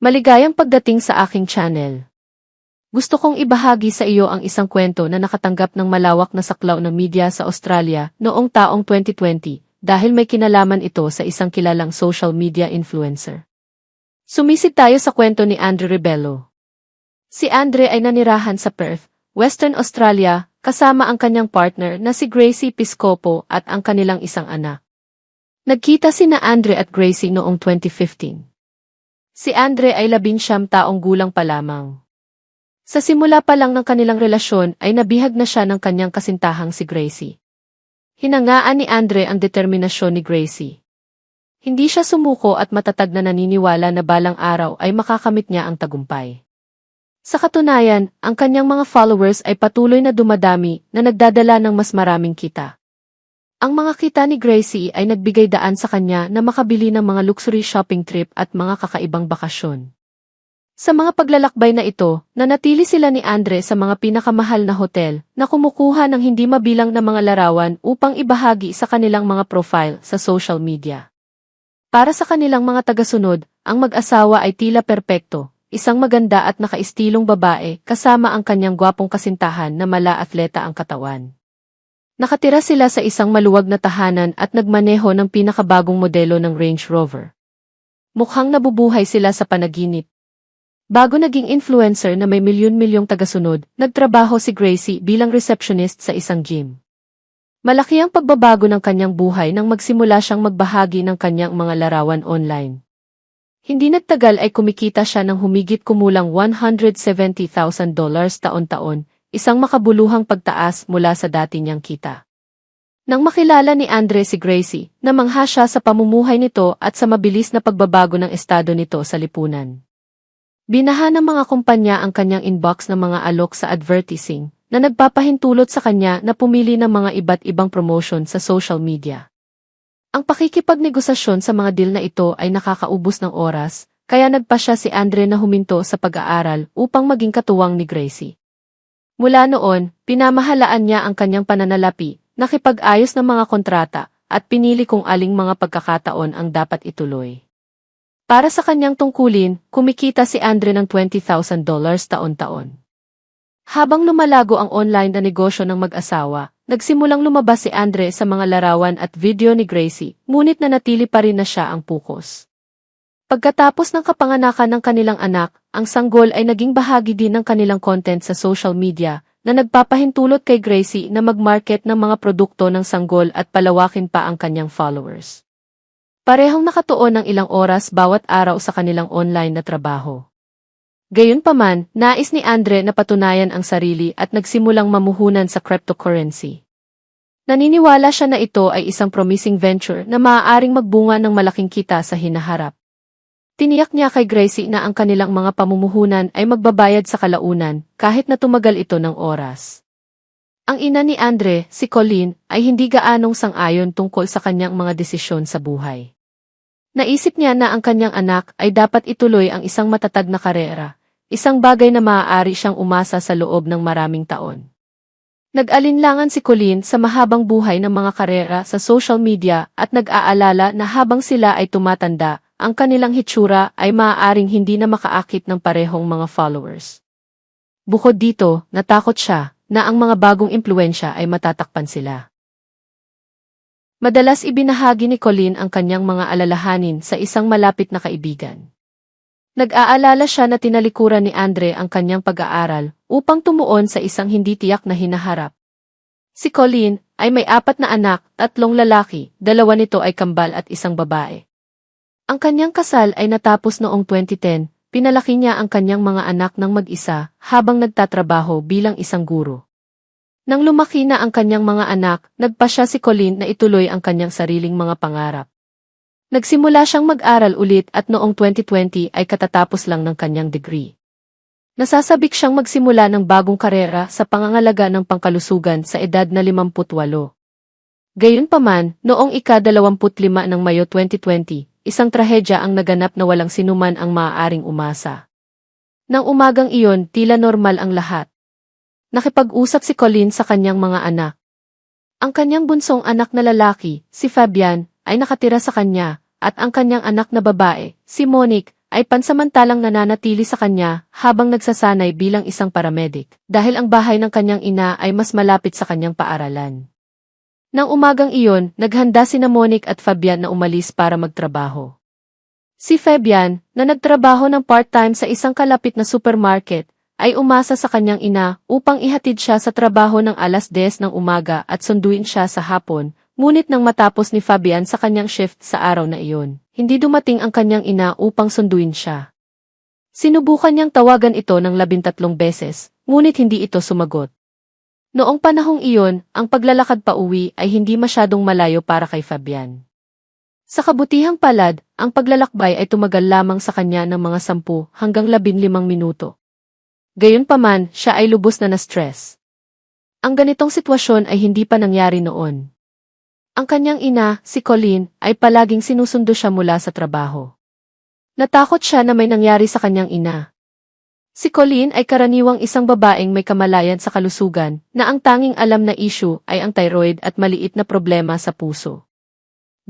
Maligayang pagdating sa aking channel. Gusto kong ibahagi sa iyo ang isang kwento na nakatanggap ng malawak na saklaw ng media sa Australia noong taong 2020 dahil may kinalaman ito sa isang kilalang social media influencer. Sumisid tayo sa kwento ni Andre Rebello. Si Andre ay nanirahan sa Perth, Western Australia, kasama ang kanyang partner na si Gracie Piscopo at ang kanilang isang anak. Nagkita sina Andre at Gracie noong 2015. Si Andre ay 19 taong gulang pa lamang. Sa simula pa lang ng kanilang relasyon ay nabihag na siya ng kanyang kasintahang si Gracie. Hinangaan ni Andre ang determinasyon ni Gracie. Hindi siya sumuko at matatag na naniniwala na balang araw ay makakamit niya ang tagumpay. Sa katunayan, ang kanyang mga followers ay patuloy na dumadami na nagdadala ng mas maraming kita. Ang mga kita ni Gracie ay nagbigay daan sa kanya na makabili ng mga luxury shopping trip at mga kakaibang bakasyon. Sa mga paglalakbay na ito, nanatili sila ni Andre sa mga pinakamahal na hotel na kumukuha ng hindi mabilang na mga larawan upang ibahagi sa kanilang mga profile sa social media. Para sa kanilang mga tagasunod, ang mag-asawa ay tila perpekto, isang maganda at nakaistilong babae kasama ang kanyang gwapong kasintahan na mala-atleta ang katawan. Nakatira sila sa isang maluwag na tahanan at nagmaneho ng pinakabagong modelo ng Range Rover. Mukhang nabubuhay sila sa panaginip. Bago naging influencer na may milyon-milyong tagasunod, nagtrabaho si Gracie bilang receptionist sa isang gym. Malaki ang pagbabago ng kanyang buhay nang magsimula siyang magbahagi ng kanyang mga larawan online. Hindi nagtagal ay kumikita siya ng humigit kumulang $170,000 taon-taon, isang makabuluhang pagtaas mula sa dati niyang kita. Nang makilala ni Andre si Gracie, namangha siya sa pamumuhay nito at sa mabilis na pagbabago ng estado nito sa lipunan. Binaha ng mga kumpanya ang kanyang inbox ng mga alok sa advertising, na nagpapahintulot sa kanya na pumili ng mga iba't ibang promotion sa social media. Ang pakikipagnegosasyon sa mga deal na ito ay nakakaubos ng oras, kaya nagpasya si Andre na huminto sa pag-aaral upang maging katuwang ni Gracie. Mula noon, pinamahalaan niya ang kanyang pananalapi, nakipag-ayos ng mga kontrata, at pinili kung aling mga pagkakataon ang dapat ituloy. Para sa kanyang tungkulin, kumikita si Andre ng $20,000 taon-taon. Habang lumalago ang online na negosyo ng mag-asawa, nagsimulang lumabas si Andre sa mga larawan at video ni Gracie, ngunit nanatili pa rin na siya ang focus. Pagkatapos ng kapanganakan ng kanilang anak, ang sanggol ay naging bahagi din ng kanilang content sa social media na nagpapahintulot kay Gracie na mag-market ng mga produkto ng sanggol at palawakin pa ang kanyang followers. Parehong nakatuon ng ilang oras bawat araw sa kanilang online na trabaho. Gayunpaman, nais ni Andre na patunayan ang sarili at nagsimulang mamuhunan sa cryptocurrency. Naniniwala siya na ito ay isang promising venture na maaaring magbunga ng malaking kita sa hinaharap. Tiniyak niya kay Gracie na ang kanilang mga pamumuhunan ay magbabayad sa kalaunan kahit na tumagal ito ng oras. Ang ina ni Andre, si Colleen, ay hindi gaanong sang-ayon tungkol sa kanyang mga desisyon sa buhay. Naisip niya na ang kanyang anak ay dapat ituloy ang isang matatag na karera, isang bagay na maaari siyang umasa sa loob ng maraming taon. Nag-alinlangan si Colleen sa mahabang buhay ng mga karera sa social media at nag-aalala na habang sila ay tumatanda, ang kanilang hitsura ay maaaring hindi na makaakit ng parehong mga followers. Bukod dito, natakot siya na ang mga bagong impluwensya ay matatakpan sila. Madalas ibinahagi ni Colleen ang kanyang mga alalahanin sa isang malapit na kaibigan. Nag-aalala siya na tinalikuran ni Andre ang kanyang pag-aaral upang tumuon sa isang hindi tiyak na hinaharap. Si Colleen ay may 4 na anak, 3 lalaki, 2 nito ay kambal at isang babae. Ang kanyang kasal ay natapos noong 2010, pinalaki niya ang kanyang mga anak ng mag-isa habang nagtatrabaho bilang isang guro. Nang lumaki na ang kanyang mga anak, nagpasya si Colleen na ituloy ang kanyang sariling mga pangarap. Nagsimula siyang mag-aral ulit at noong 2020 ay katatapos lang ng kanyang degree. Nasasabik siyang magsimula ng bagong karera sa pangangalaga ng pangkalusugan sa edad na 58. Gayunpaman, noong ika-25 ng Mayo 2020, isang trahedya ang naganap na walang sinuman ang maaaring umasa. Nang umagang iyon, tila normal ang lahat. Nakipag-usap si Colleen sa kanyang mga anak. Ang kanyang bunsong anak na lalaki, si Fabian, ay nakatira sa kanya, at ang kanyang anak na babae, si Monique, ay pansamantalang nananatili sa kanya habang nagsasanay bilang isang paramedic dahil ang bahay ng kanyang ina ay mas malapit sa kanyang paaralan. Nang umagang iyon, naghanda sina Monique at Fabian na umalis para magtrabaho. Si Fabian, na nagtrabaho ng part-time sa isang kalapit na supermarket, ay umasa sa kanyang ina upang ihatid siya sa trabaho ng alas 10 ng umaga at sunduin siya sa hapon, ngunit nang matapos ni Fabian sa kanyang shift sa araw na iyon, hindi dumating ang kanyang ina upang sunduin siya. Sinubukan niyang tawagan ito ng 13 beses, ngunit hindi ito sumagot. Noong panahong iyon, ang paglalakad pa uwi ay hindi masyadong malayo para kay Fabian. Sa kabutihang palad, ang paglalakbay ay tumagal lamang sa kanya ng mga 10 hanggang 15 minuto. Gayunpaman, siya ay lubos na na-stress. Ang ganitong sitwasyon ay hindi pa nangyari noon. Ang kanyang ina, si Colleen, ay palaging sinusundo siya mula sa trabaho. Natakot siya na may nangyari sa kanyang ina. Si Colleen ay karaniwang isang babaeng may kamalayan sa kalusugan na ang tanging alam na issue ay ang thyroid at maliit na problema sa puso.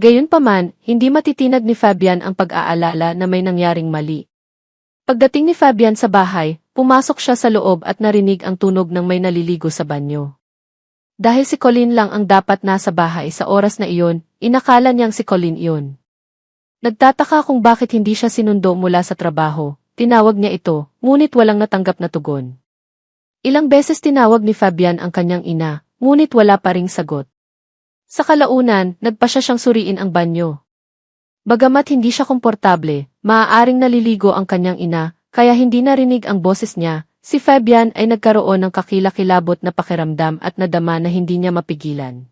Gayunpaman, hindi matitinag ni Fabian ang pag-aalala na may nangyaring mali. Pagdating ni Fabian sa bahay, pumasok siya sa loob at narinig ang tunog ng may naliligo sa banyo. Dahil si Colleen lang ang dapat nasa bahay sa oras na iyon, inakala niyang si Colleen iyon. Nagtataka kung bakit hindi siya sinundo mula sa trabaho, tinawag niya ito, ngunit walang natanggap na tugon. Ilang beses tinawag ni Fabian ang kanyang ina, ngunit wala pa ring sagot. Sa kalaunan, nagpa siya siyang suriin ang banyo. Bagamat hindi siya komportable, maaaring naliligo ang kanyang ina, kaya hindi narinig ang boses niya. Si Fabian ay nagkaroon ng kakilakilabot na pakiramdam at nadama na hindi niya mapigilan.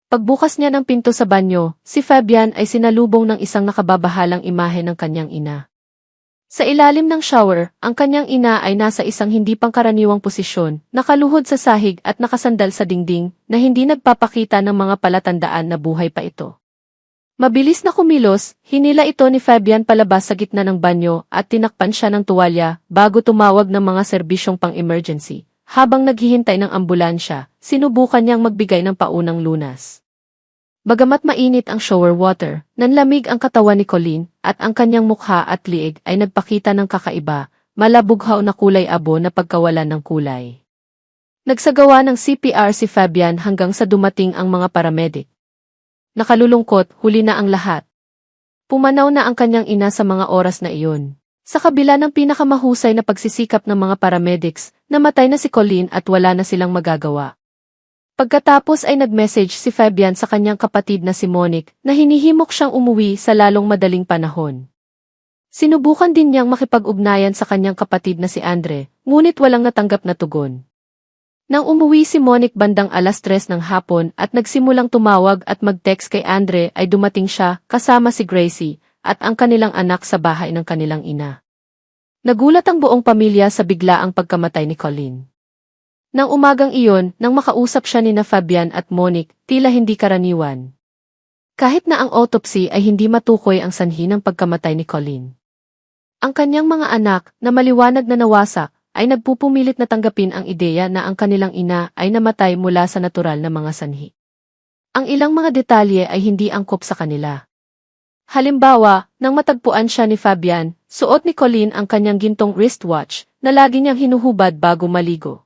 Pagbukas niya ng pinto sa banyo, si Fabian ay sinalubong ng isang nakababahalang imahe ng kanyang ina. Sa ilalim ng shower, ang kanyang ina ay nasa isang hindi pangkaraniwang posisyon, nakaluhod sa sahig at nakasandal sa dingding, na hindi nagpapakita ng mga palatandaan na buhay pa ito. Mabilis na kumilos, hinila ito ni Fabian palabas sa gitna ng banyo at tinakpan siya ng tuwalya bago tumawag ng mga serbisyong pang-emergency. Habang naghihintay ng ambulansya, sinubukan niyang magbigay ng paunang lunas. Bagamat mainit ang shower water, nanlamig ang katawan ni Colleen at ang kanyang mukha at liig ay nagpakita ng kakaiba, malabughaw na kulay abo na pagkawalan ng kulay. Nagsagawa ng CPR si Fabian hanggang sa dumating ang mga paramedic. Nakalulungkot, huli na ang lahat. Pumanaw na ang kanyang ina sa mga oras na iyon. Sa kabila ng pinakamahusay na pagsisikap ng mga paramedics, namatay na si Colleen at wala na silang magagawa. Pagkatapos ay nag-message si Fabian sa kanyang kapatid na si Monique na hinihimok siyang umuwi sa lalong madaling panahon. Sinubukan din niyang makipag-ugnayan sa kanyang kapatid na si Andre, ngunit walang natanggap na tugon. Nang umuwi si Monique bandang alas 3 ng hapon at nagsimulang tumawag at mag-text kay Andre ay dumating siya kasama si Gracie at ang kanilang anak sa bahay ng kanilang ina. Nagulat ang buong pamilya sa biglaang pagkamatay ni Colleen. Nang umagang iyon, nang makausap siya nina Fabian at Monique, tila hindi karaniwan. Kahit na ang autopsy ay hindi matukoy ang sanhi ng pagkamatay ni Colleen. Ang kanyang mga anak, na maliwanag na nawasak, ay nagpupumilit na tanggapin ang ideya na ang kanilang ina ay namatay mula sa natural na mga sanhi. Ang ilang mga detalye ay hindi angkop sa kanila. Halimbawa, nang matagpuan siya ni Fabian, suot ni Colleen ang kanyang gintong wristwatch na lagi niyang hinuhubad bago maligo.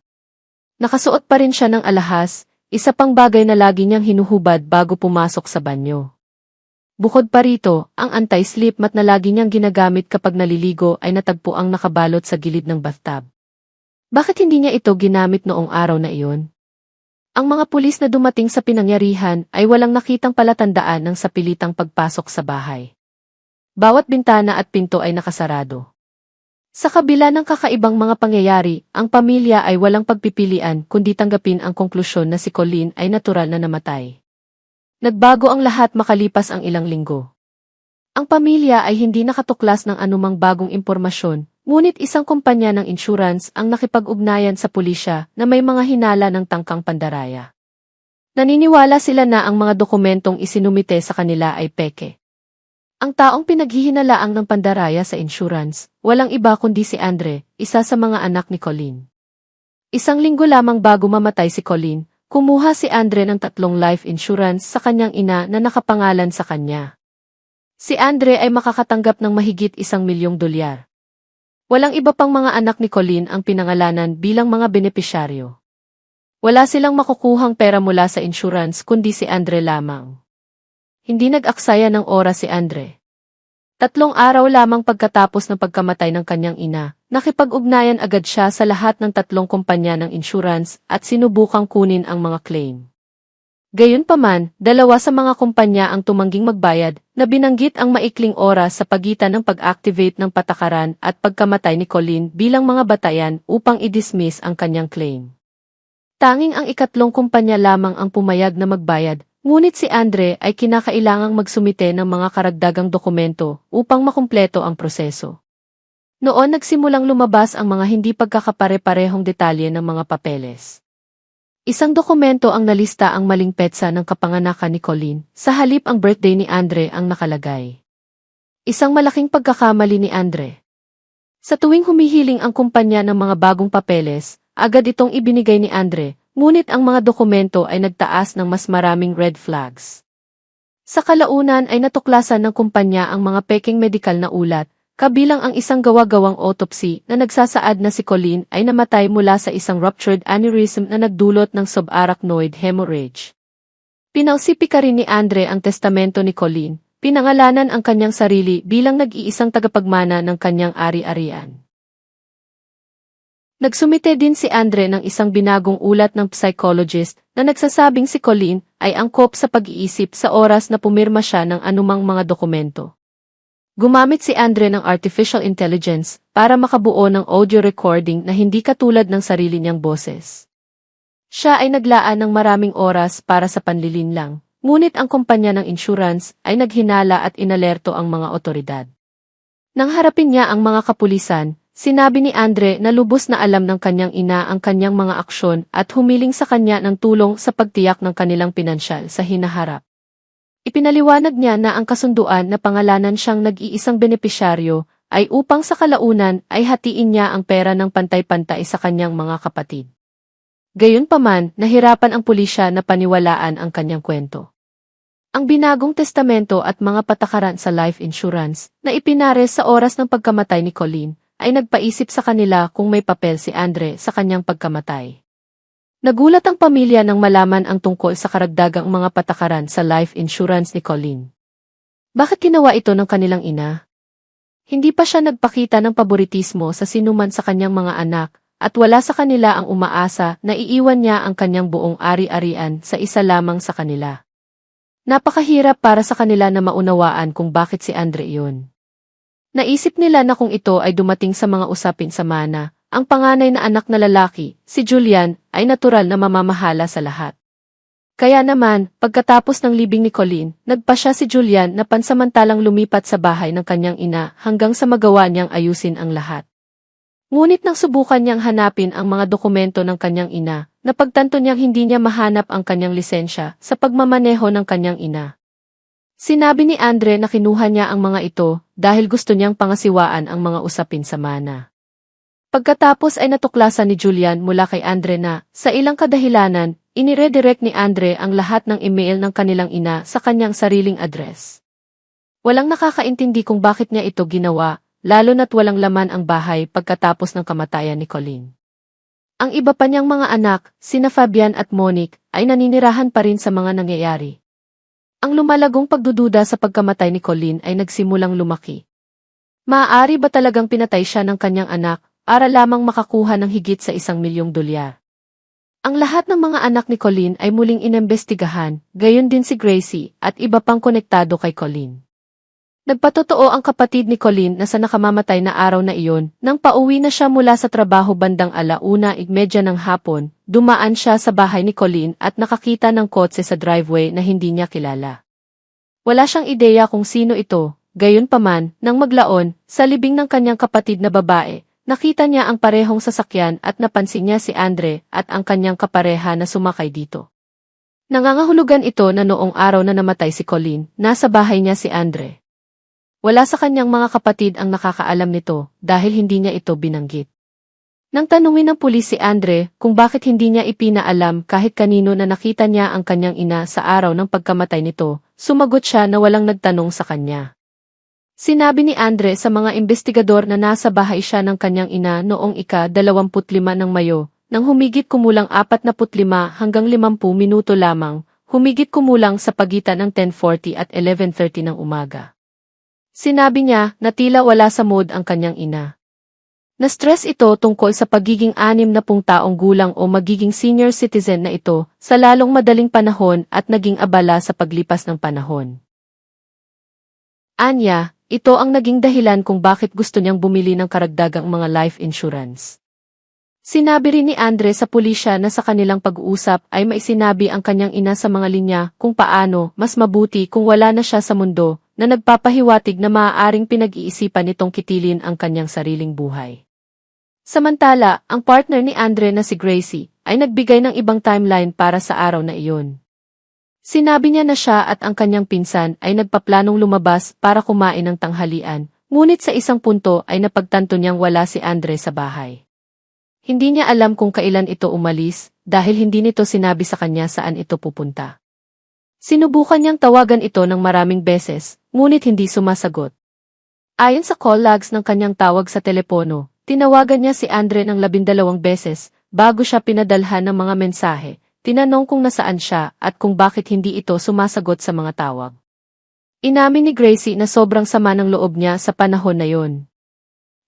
Nakasuot pa rin siya ng alahas, isa pang bagay na lagi niyang hinuhubad bago pumasok sa banyo. Bukod pa rito, ang anti-slip mat na lagi niyang ginagamit kapag naliligo ay natagpuang nakabalot sa gilid ng bathtub. Bakit hindi niya ito ginamit noong araw na iyon? Ang mga pulis na dumating sa pinangyarihan ay walang nakitang palatandaan ng sapilitang pagpasok sa bahay. Bawat bintana at pinto ay nakasarado. Sa kabila ng kakaibang mga pangyayari, ang pamilya ay walang pagpipilian kundi tanggapin ang konklusyon na si Colleen ay natural na namatay. Nagbago ang lahat makalipas ang ilang linggo. Ang pamilya ay hindi nakatuklas ng anumang bagong impormasyon, ngunit isang kumpanya ng insurance ang nakipag-ugnayan sa pulisya na may mga hinala ng tangkang pandaraya. Naniniwala sila na ang mga dokumentong isinumite sa kanila ay peke. Ang taong pinaghihinalaang ng pandaraya sa insurance, walang iba kundi si Andre, isa sa mga anak ni Colleen. Isang linggo lamang bago mamatay si Colleen, kumuha si Andre ng 3 life insurance sa kanyang ina na nakapangalan sa kanya. Si Andre ay makakatanggap ng mahigit $1,000,000. Walang iba pang mga anak ni Colleen ang pinangalanan bilang mga benepisyaryo. Wala silang makukuhang pera mula sa insurance kundi si Andre lamang. Hindi nag-aksaya ng oras si Andre. 3 araw lamang pagkatapos ng pagkamatay ng kanyang ina, nakipag-ugnayan agad siya sa lahat ng 3 kumpanya ng insurance at sinubukang kunin ang mga claim. Gayunpaman, 2 sa mga kumpanya ang tumangging magbayad, na binanggit ang maikling oras sa pagitan ng pag-activate ng patakaran at pagkamatay ni Colleen bilang mga batayan upang i-dismiss ang kanyang claim. Tanging ang 3 kumpanya lamang ang pumayag na magbayad, ngunit si Andre ay kinakailangang magsumite ng mga karagdagang dokumento upang makumpleto ang proseso. Noon nagsimulang lumabas ang mga hindi pagkakapare-parehong detalye ng mga papeles. Isang dokumento ang nalista ang maling petsa ng kapanganakan ni Colleen, sa halip ang birthday ni Andre ang nakalagay. Isang malaking pagkakamali ni Andre. Sa tuwing humihiling ang kumpanya ng mga bagong papeles, agad itong ibinigay ni Andre, ngunit ang mga dokumento ay nagtaas ng mas maraming red flags. Sa kalaunan ay natuklasan ng kumpanya ang mga peking medikal na ulat, kabilang ang isang gawa-gawang autopsy na nagsasaad na si Colleen ay namatay mula sa isang ruptured aneurysm na nagdulot ng subarachnoid hemorrhage. Pinausipika rin ni Andre ang testamento ni Colleen, pinangalanan ang kanyang sarili bilang nag-iisang tagapagmana ng kanyang ari-arian. Nagsumite din si Andre ng isang binagong ulat ng psychologist na nagsasabing si Colleen ay angkop sa pag-iisip sa oras na pumirma siya ng anumang mga dokumento. Gumamit si Andre ng artificial intelligence para makabuo ng audio recording na hindi katulad ng sarili niyang boses. Siya ay naglaan ng maraming oras para sa panlilinlang, ngunit ang kumpanya ng insurance ay naghinala at inalerto ang mga otoridad. Nang harapin niya ang mga kapulisan, sinabi ni Andre na lubos na alam ng kanyang ina ang kanyang mga aksyon at humiling sa kanya ng tulong sa pagtiyak ng kanilang pinansyal sa hinaharap. Ipinaliwanag niya na ang kasunduan na pangalanan siyang nag-iisang benepisyaryo ay upang sa kalaunan ay hatiin niya ang pera ng pantay-pantay sa kanyang mga kapatid. Gayunpaman, nahirapan ang pulisya na paniwalaan ang kanyang kwento. Ang binagong testamento at mga patakaran sa life insurance na ipinares sa oras ng pagkamatay ni Colleen ay nagpaisip sa kanila kung may papel si Andre sa kanyang pagkamatay. Nagulat ang pamilya nang malaman ang tungkol sa karagdagang mga patakaran sa life insurance ni Colleen. Bakit ginawa ito ng kanilang ina? Hindi pa siya nagpakita ng paboritismo sa sinuman sa kanyang mga anak, at wala sa kanila ang umaasa na iiwan niya ang kanyang buong ari-arian sa isa lamang sa kanila. Napakahirap para sa kanila na maunawaan kung bakit si Andre iyon. Naisip nila na kung ito ay dumating sa mga usapin sa mana, ang panganay na anak na lalaki, si Julian, ay natural na mamamahala sa lahat. Kaya naman, pagkatapos ng libing ni Colleen, nagpasya si Julian na pansamantalang lumipat sa bahay ng kanyang ina hanggang sa magawa niyang ayusin ang lahat. Ngunit nang subukan niyang hanapin ang mga dokumento ng kanyang ina, napagtanto niyang hindi niya mahanap ang kanyang lisensya sa pagmamaneho ng kanyang ina. Sinabi ni Andre na kinuha niya ang mga ito dahil gusto niyang pangasiwaan ang mga usapin sa mana. Pagkatapos ay natuklasan ni Julian mula kay Andre na, sa ilang kadahilanan, iniredirect ni Andre ang lahat ng email ng kanilang ina sa kanyang sariling address. Walang nakakaintindi kung bakit niya ito ginawa, lalo na't walang laman ang bahay pagkatapos ng kamatayan ni Colleen. Ang iba pa niyang mga anak, sina Fabian at Monique, ay naninirahan pa rin sa mga nangyayari. Ang lumalagong pagdududa sa pagkamatay ni Colleen ay nagsimulang lumaki. Maaari ba talagang pinatay siya ng kanyang anak, para lamang makakuha ng higit sa $1,000,000? Ang lahat ng mga anak ni Colleen ay muling inimbestigahan, gayon din si Gracie at iba pang konektado kay Colleen. Nagpatotoo ang kapatid ni Colleen na sa nakamamatay na araw na iyon, nang pauwi na siya mula sa trabaho bandang 1:30 ng hapon, dumaan siya sa bahay ni Colleen at nakakita ng kotse sa driveway na hindi niya kilala. Wala siyang ideya kung sino ito, gayunpaman, nang maglaon, sa libing ng kanyang kapatid na babae, nakita niya ang parehong sasakyan at napansin niya si Andre at ang kanyang kapareha na sumakay dito. Nangangahulugan ito na noong araw na namatay si Colleen, nasa bahay niya si Andre. Wala sa kanyang mga kapatid ang nakakaalam nito dahil hindi niya ito binanggit. Nang tanungin ng pulis si Andre kung bakit hindi niya ipinaalam kahit kanino na nakita niya ang kanyang ina sa araw ng pagkamatay nito, sumagot siya na walang nagtanong sa kanya. Sinabi ni Andre sa mga investigador na nasa bahay siya ng kanyang ina noong ika-25 ng Mayo, nang humigit kumulang 45 hanggang 50 minuto lamang, humigit kumulang sa pagitan ng 10:40 at 11:30 ng umaga. Sinabi niya na tila wala sa mood ang kanyang ina. Na-stress ito tungkol sa pagiging 60 taong gulang o magiging senior citizen na ito sa lalong madaling panahon at naging abala sa paglipas ng panahon. Anya, ito ang naging dahilan kung bakit gusto niyang bumili ng karagdagang mga life insurance. Sinabi rin ni Andre sa pulisya na sa kanilang pag-uusap ay maisinabi ang kanyang ina sa mga linya kung paano mas mabuti kung wala na siya sa mundo, na nagpapahiwatig na maaaring pinag-iisipan nitong kitilin ang kanyang sariling buhay. Samantala, ang partner ni Andre na si Gracie ay nagbigay ng ibang timeline para sa araw na iyon. Sinabi niya na siya at ang kanyang pinsan ay nagpaplanong lumabas para kumain ng tanghalian, ngunit sa isang punto ay napagtanto niyang wala si Andre sa bahay. Hindi niya alam kung kailan ito umalis dahil hindi nito sinabi sa kanya saan ito pupunta. Sinubukan niyang tawagan ito ng maraming beses, ngunit hindi sumasagot. Ayon sa call logs ng kanyang tawag sa telepono, tinawagan niya si Andre ng 12 beses bago siya pinadalhan ng mga mensahe. Tinanong kung nasaan siya at kung bakit hindi ito sumasagot sa mga tawag. Inamin ni Gracie na sobrang sama ng loob niya sa panahon na yon.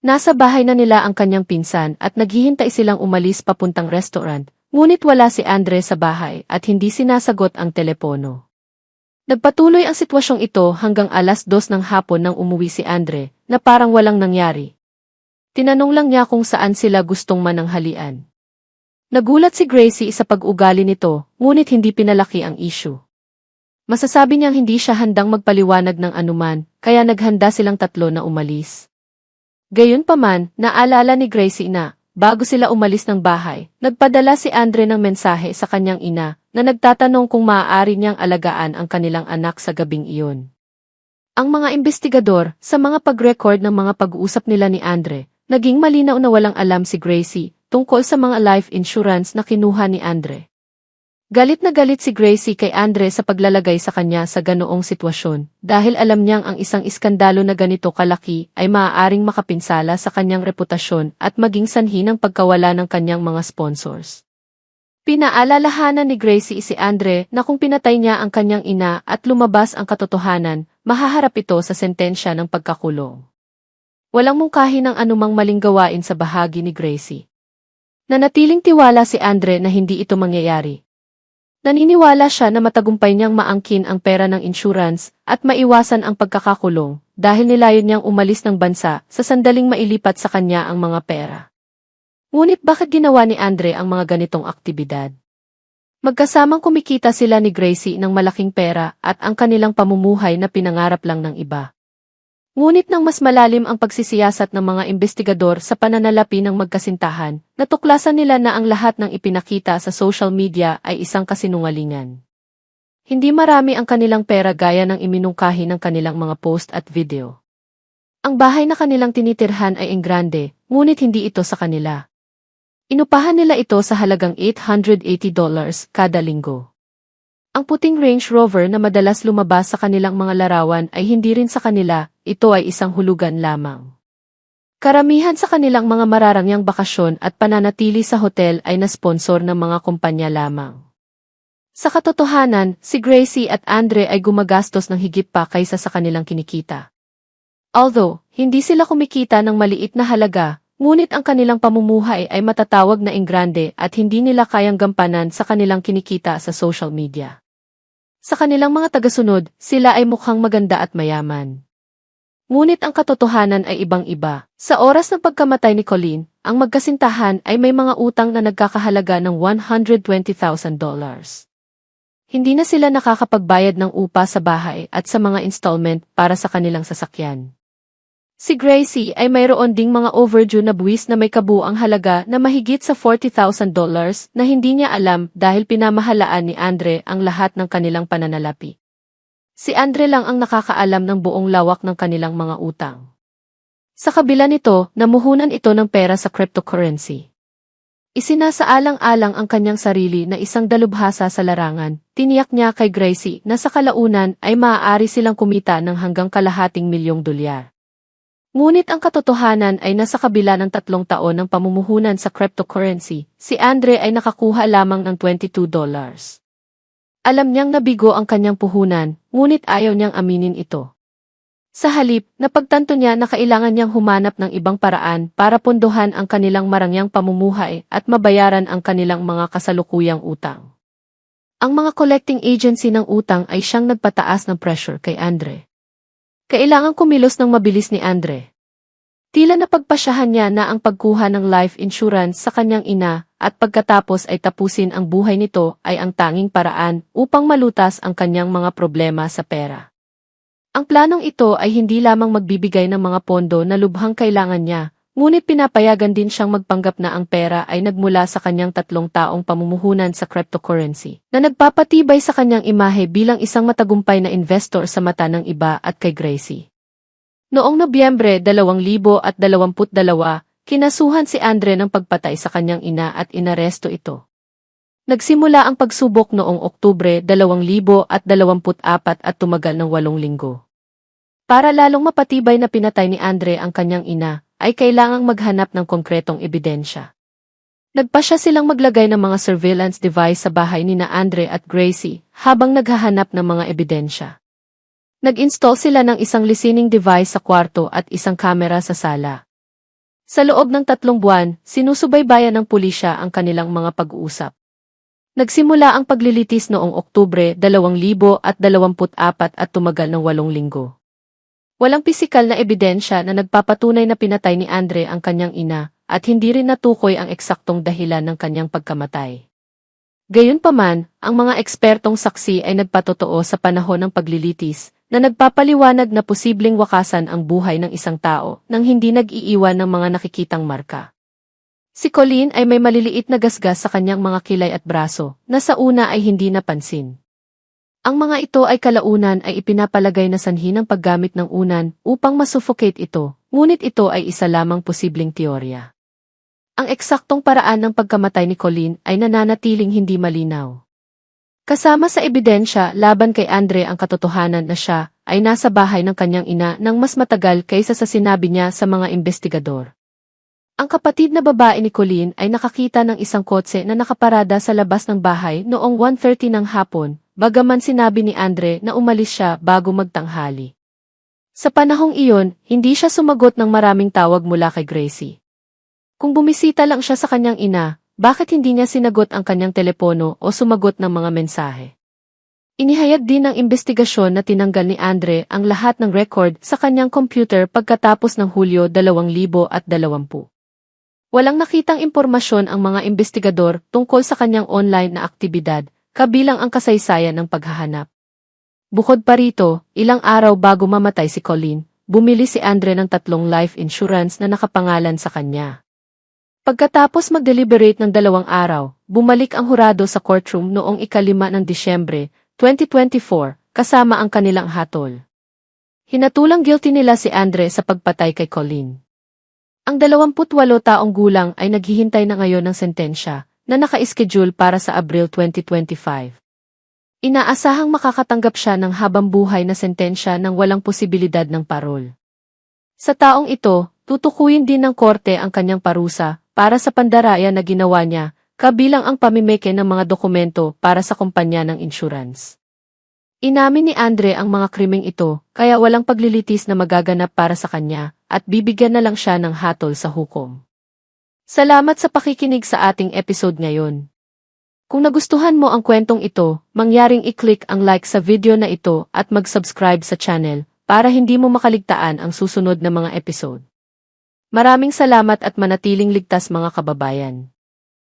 Nasa bahay na nila ang kanyang pinsan at naghihintay silang umalis papuntang restaurant, ngunit wala si Andre sa bahay at hindi sinasagot ang telepono. Nagpatuloy ang sitwasyong ito hanggang 2:00 ng hapon nang umuwi si Andre, na parang walang nangyari. Tinanong lang niya kung saan sila gustong mananghalian. Nagulat si Gracie sa pag-ugali nito, ngunit hindi pinalaki ang issue. Masasabi niyang hindi siya handang magpaliwanag ng anuman, kaya naghanda silang tatlo na umalis. Gayunpaman, naalala ni Gracie na, bago sila umalis ng bahay, nagpadala si Andre ng mensahe sa kanyang ina, na nagtatanong kung maaari niyang alagaan ang kanilang anak sa gabing iyon. Ang mga investigador, sa mga pag-record ng mga pag-uusap nila ni Andre, naging malinaw na walang alam si Gracie tungkol sa mga life insurance na kinuha ni Andre. Galit na galit si Gracie kay Andre sa paglalagay sa kanya sa ganoong sitwasyon dahil alam niyang ang isang iskandalo na ganito kalaki ay maaaring makapinsala sa kanyang reputasyon at maging sanhi ng pagkawala ng kanyang mga sponsors. Pinaalalahanan ni Gracie si Andre na kung pinatay niya ang kanyang ina at lumabas ang katotohanan, mahaharap ito sa sentensya ng pagkakulong. Walang mungkahi ng anumang maling gawain sa bahagi ni Gracie. Nanatiling tiwala si Andre na hindi ito mangyayari. Naniniwala siya na matagumpay niyang maangkin ang pera ng insurance at maiwasan ang pagkakakulong dahil nilayon niyang umalis ng bansa sa sandaling mailipat sa kanya ang mga pera. Ngunit bakit ginawa ni Andre ang mga ganitong aktibidad? Magkasamang kumikita sila ni Gracie ng malaking pera at ang kanilang pamumuhay na pinangarap lang ng iba. Ngunit nang mas malalim ang pagsisiyasat ng mga investigador sa pananalapi ng magkasintahan, natuklasan nila na ang lahat ng ipinakita sa social media ay isang kasinungalingan. Hindi marami ang kanilang pera gaya ng iminungkahi ng kanilang mga post at video. Ang bahay na kanilang tinitirhan ay enggrande, ngunit hindi ito sa kanila. Inupahan nila ito sa halagang $880 kada linggo. Ang puting Range Rover na madalas lumabas sa kanilang mga larawan ay hindi rin sa kanila, ito ay isang hulugan lamang. Karamihan sa kanilang mga mararangyang bakasyon at pananatili sa hotel ay nasponsor ng mga kumpanya lamang. Sa katotohanan, si Gracie at Andre ay gumagastos ng higit pa kaysa sa kanilang kinikita. Although, hindi sila kumikita ng maliit na halaga, ngunit ang kanilang pamumuhay ay matatawag na enggrande at hindi nila kayang gampanan sa kanilang kinikita sa social media. Sa kanilang mga tagasunod, sila ay mukhang maganda at mayaman. Ngunit ang katotohanan ay ibang-iba. Sa oras ng pagkamatay ni Colleen, ang magkasintahan ay may mga utang na nagkakahalaga ng $120,000. Hindi na sila nakakapagbayad ng upa sa bahay at sa mga installment para sa kanilang sasakyan. Si Gracie ay mayroon ding mga overdue na buwis na may kabuang halaga na mahigit sa $40,000 na hindi niya alam dahil pinamahalaan ni Andre ang lahat ng kanilang pananalapi. Si Andre lang ang nakakaalam ng buong lawak ng kanilang mga utang. Sa kabila nito, namuhunan ito ng pera sa cryptocurrency. Isinasaalang-alang ang kanyang sarili na isang dalubhasa sa larangan. Tiniyak niya kay Gracie na sa kalaunan ay maaari silang kumita ng hanggang $250,000. Ngunit ang katotohanan ay nasa kabila ng 3 taon ng pamumuhunan sa cryptocurrency, si Andre ay nakakuha lamang ng $22. Alam niyang nabigo ang kanyang puhunan, ngunit ayaw niyang aminin ito. Sa halip, napagtanto niya na kailangan niyang humanap ng ibang paraan para pondohan ang kanilang marangyang pamumuhay at mabayaran ang kanilang mga kasalukuyang utang. Ang mga collecting agency ng utang ay siyang nagpataas ng pressure kay Andre. Kailangang kumilos ng mabilis ni Andre. Tila napagpasyahan niya na ang pagkuha ng life insurance sa kanyang ina at pagkatapos ay tapusin ang buhay nito ay ang tanging paraan upang malutas ang kanyang mga problema sa pera. Ang planong ito ay hindi lamang magbibigay ng mga pondo na lubhang kailangan niya, ngunit pinapayagan din siyang magpanggap na ang pera ay nagmula sa kanyang 3 taong pamumuhunan sa cryptocurrency, na nagpapatibay sa kanyang imahe bilang isang matagumpay na investor sa mata ng iba at kay Gracie. Noong Nobyembre 2022, kinasuhan si Andre ng pagpatay sa kanyang ina at inaresto ito. Nagsimula ang pagsubok noong Oktubre 2024 at tumagal ng 8 linggo. Para lalong mapatibay na pinatay ni Andre ang kanyang ina, ay kailangang maghanap ng konkretong ebidensya. Nagpasya silang maglagay ng mga surveillance device sa bahay ni na Andre at Gracie habang naghahanap ng mga ebidensya. Nag-install sila ng isang listening device sa kwarto at isang kamera sa sala. Sa loob ng 3 buwan, sinusubaybayan ng pulisya ang kanilang mga pag-uusap. Nagsimula ang paglilitis noong Oktubre 2024 at tumagal ng 8 linggo. Walang pisikal na ebidensya na nagpapatunay na pinatay ni Andre ang kanyang ina at hindi rin natukoy ang eksaktong dahilan ng kanyang pagkamatay. Gayunpaman, ang mga ekspertong saksi ay nagpatotoo sa panahon ng paglilitis na nagpapaliwanag na posibleng wakasan ang buhay ng isang tao nang hindi nag-iiwan ng mga nakikitang marka. Si Colleen ay may maliliit na gasgas sa kanyang mga kilay at braso na sa una ay hindi napansin. Ang mga ito ay kalaunan ay ipinapalagay na sanhi ng paggamit ng unan upang masuffocate ito, ngunit ito ay isa lamang posibleng teorya. Ang eksaktong paraan ng pagkamatay ni Colleen ay nananatiling hindi malinaw. Kasama sa ebidensya laban kay Andre ang katotohanan na siya ay nasa bahay ng kanyang ina nang mas matagal kaysa sa sinabi niya sa mga investigador. Ang kapatid na babae ni Colleen ay nakakita ng isang kotse na nakaparada sa labas ng bahay noong 1:30 ng hapon, bagaman sinabi ni Andre na umalis siya bago magtanghali. Sa panahong iyon, hindi siya sumagot ng maraming tawag mula kay Gracie. Kung bumisita lang siya sa kanyang ina, bakit hindi niya sinagot ang kanyang telepono o sumagot ng mga mensahe? Inihayag din ng investigasyon na tinanggal ni Andre ang lahat ng record sa kanyang computer pagkatapos ng Hulyo 2020. Walang nakitang impormasyon ang mga investigador tungkol sa kanyang online na aktibidad, kabilang ang kasaysayan ng paghahanap. Bukod pa rito, ilang araw bago mamatay si Colleen, bumili si Andre ng 3 life insurance na nakapangalan sa kanya. Pagkatapos mag-deliberate ng 2 araw, bumalik ang hurado sa courtroom noong 5 ng Disyembre, 2024, kasama ang kanilang hatol. Hinatulang guilty nila si Andre sa pagpatay kay Colleen. Ang 28 taong gulang ay naghihintay na ngayon ng sentensya na naka-schedule para sa Abril 2025. Inaasahang makakatanggap siya ng habang-buhay na sentensya ng walang posibilidad ng parol. Sa taong ito, tutukuyin din ng korte ang kanyang parusa para sa pandaraya na ginawa niya, kabilang ang pamimeke ng mga dokumento para sa kumpanya ng insurance. Inamin ni Andre ang mga krimeng ito, kaya walang paglilitis na magaganap para sa kanya, at bibigyan na lang siya ng hatol sa hukom. Salamat sa pakikinig sa ating episode ngayon. Kung nagustuhan mo ang kwentong ito, mangyaring i-click ang like sa video na ito at mag-subscribe sa channel para hindi mo makaligtaan ang susunod na mga episode. Maraming salamat at manatiling ligtas mga kababayan.